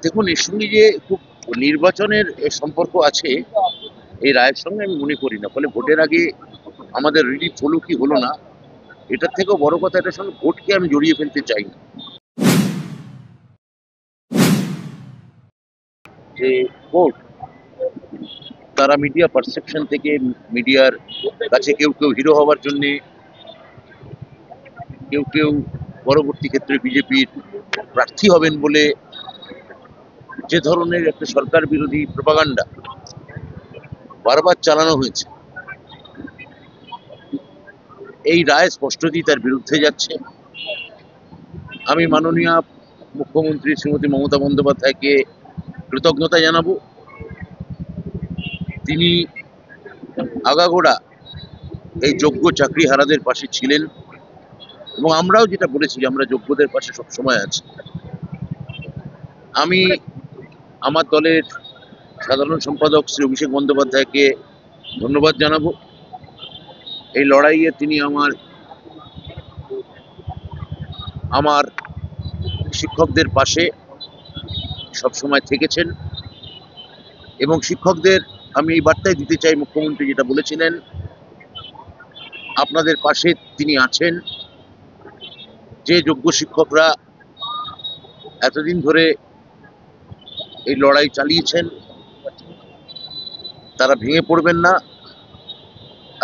দেখুন, এর সঙ্গে যে খুব নির্বাচনের সম্পর্ক আছে এই রায়ের সঙ্গে আমি মনে করি না। ফলে ভোটের আগে আমাদের রিলিফ হলো কি হলো না, এটার থেকেও বড় কথা, এটার সঙ্গে ভোটকে আমি জড়িয়ে ফেলতে চাই না। যে ভোট, তারা মিডিয়া পারসেপশন থেকে, মিডিয়ার কাছে কেউ কেউ হিরো হওয়ার জন্য, কেউ কেউ পরবর্তী ক্ষেত্রে বিজেপির প্রার্থী হবেন বলে যে ধরনের একটা সরকার বিরোধী প্রপাগান্ডা বারবার চালানো হয়েছে, এই রায় স্পষ্টতই তার বিরুদ্ধে যাচ্ছে। আমি মাননীয় মুখ্যমন্ত্রী শ্রীমতী মমতা বন্দ্যোপাধ্যায়কে কৃতজ্ঞতা জানাবো। তিনি আগাগোড়া এই যোগ্য চাকরিহারাদের পাশে ছিলেন, এবং আমরাও যেটা বলেছি যে আমরা যোগ্যদের পাশে সবসময় আছি। আমি আমার দলের সাধারণ সম্পাদক শ্রী অভিষেক বন্দ্যোপাধ্যায়কে ধন্যবাদ জানাবো। এই লড়াইয়ে তিনি আমার শিক্ষকদের পাশে সবসময় থেকেছেন, এবং শিক্ষকদের আমি এই বার্তাই দিতে চাই, মুখ্যমন্ত্রী যেটা বলেছিলেন, আপনাদের পাশে তিনি আছেন। যে যোগ্য শিক্ষকরা এতদিন ধরে এই লড়াই চালিয়েছেন, তারা ভেঙে পড়বেন না।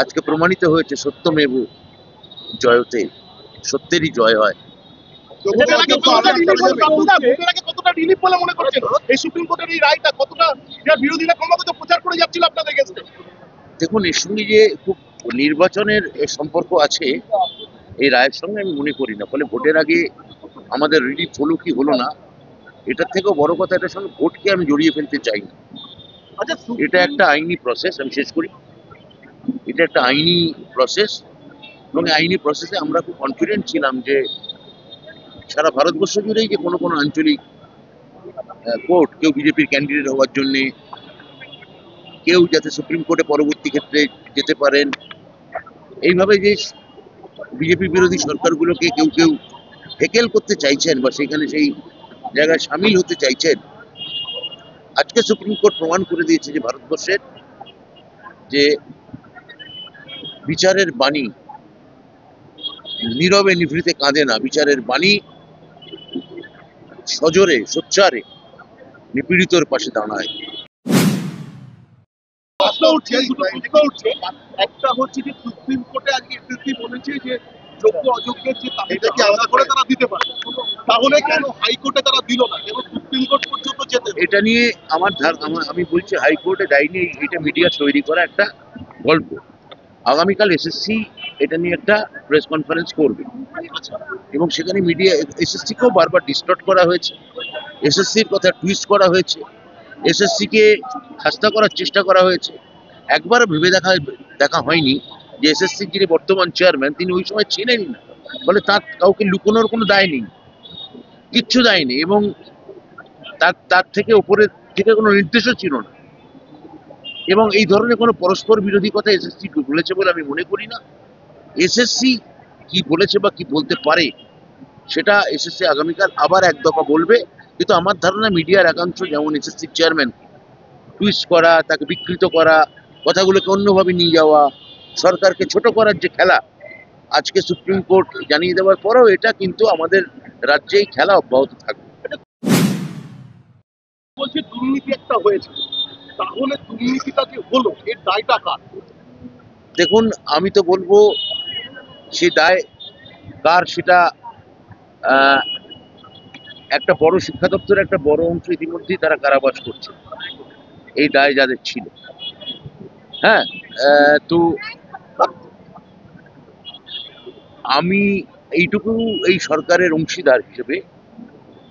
আজকে প্রমাণিত হয়েছে সত্যমেব জয়তে, সত্যেরই জয় হয়। দেখুন, এর সঙ্গে যে খুব নির্বাচনের সম্পর্ক আছে এই রায়ের সঙ্গে আমি মনে করি না। ফলে ভোটের আগে আমাদের রিলিফ হলো কি হলো না, এটার থেকেও বড় কথা, এটার সঙ্গে ভোটকে আমি জড়িয়ে ফেলতে চাই না। এটা একটা আইনি প্রসেস, আমি শেষ করি। এটা একটা আইনি প্রসেস, এবং আইনি প্রসেসে আমরা খুব কনফিডেন্ট ছিলাম যে সারা ভারতবর্ষ জুড়েই যে কোনো কোনো আঞ্চলিক কোর্ট, কেউ বিজেপির ক্যান্ডিডেট হওয়ার জন্যে, কেউ যাতে সুপ্রিম কোর্টে পরবর্তী ক্ষেত্রে যেতে পারেন, এইভাবে যে বিজেপি বিরোধী সরকারগুলোকে কেউ কেউ হেকেল করতে চাইছেন বা সেখানে সেই জায়গায় সামিল হতে চাইছেন, আজকে সুপ্রিম কোর্ট প্রমাণ করে দিয়েছে যে ভারতবর্ষের যে বিচারের বাণী নীরবে নিভৃতে কাঁদে না, বিচারের বাণী সজোরে সোচ্চারে নিপীড়িতর পাশে দাঁড়ায়। একটা হচ্ছে যে সুপ্রিম কোর্টে আজকে এসএসসি বলেছে যে যোগ্য অযোগ্যের যে তালিকা আলাদা করে তারা দিতে পারে, তাহলে কেন হাইকোর্টে তারা দিল না, কেন সুপ্রিম কোর্ট পর্যন্ত যেতে? এটা নিয়ে আমি বলছি হাইকোর্টে যায়নি, এটা মিডিয়া তৈরি করা একটা গল্প। আগামীকাল এসএসসি এটা নিয়ে একটা প্রেস কনফারেন্স করবে, এবং সেখানে মিডিয়া এসএসসিকেও বারবার ডিস্টর্ট করা হয়েছে, এসএসসির কথা টুইস্ট করা হয়েছে, এসএসসিকে খাস্তা করার চেষ্টা করা হয়েছে। একবারও ভেবে দেখা হয়নি যে এসএসসির যিনি বর্তমান চেয়ারম্যান, তিনি ওই সময় ছিলেনই না। ফলে তার কাউকে লুকোনোর কোনো দায় নেই, কিচ্ছু দায় নেই, এবং তার থেকে ওপরের থেকে কোনো নির্দেশও ছিল না। এবং এই ধরনের কোনো পরস্পর বিরোধী কথা এসএসসি বলেছে বলে আমি মনে করি না। এসএসসি কি বলেছে বা কি বলতে পারে সেটা এসএসসি আগামীকাল আবার এক দফা বলবে। কিন্তু আমার ধারণা মিডিয়ার একাংশ, যেমন এসএসসির চেয়ারম্যান, টুইস্ট করা, তাকে বিকৃত করা, কথাগুলোকে অন্যভাবে নিয়ে যাওয়া, সরকারকে ছোট করার যে খেলা, আজকে সুপ্রিম কোর্ট জানিয়ে দেওয়ার পরেও এটা কিন্তু আমাদের রাজ্যে এই খেলা অব্যাহত থাকবে। বলছে দুর্নীতি একটা হয়েছে, তাহলে দুর্নীতিটা যে হলো এর দায়টা কার? দেখুন, আমি তো বলবো সে দায় কার, সেটা একটা বড় শিক্ষা দপ্তরের একটা বড় অংশ ইতিমধ্যেই তারা কারাবাস করছে, এই দায় যাদের ছিল। হ্যাঁ, তো আমি এইটুকু এই সরকারের অংশীদার হিসেবে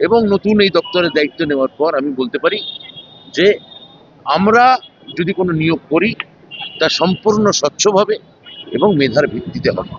এবং নতুন এই দপ্তরের দায়িত্ব নেওয়ার পর আমি বলতে পারি যে আমরা যদি কোনো নিয়োগ করি তা সম্পূর্ণ স্বচ্ছভাবে এবং মেধার ভিত্তিতে হবে।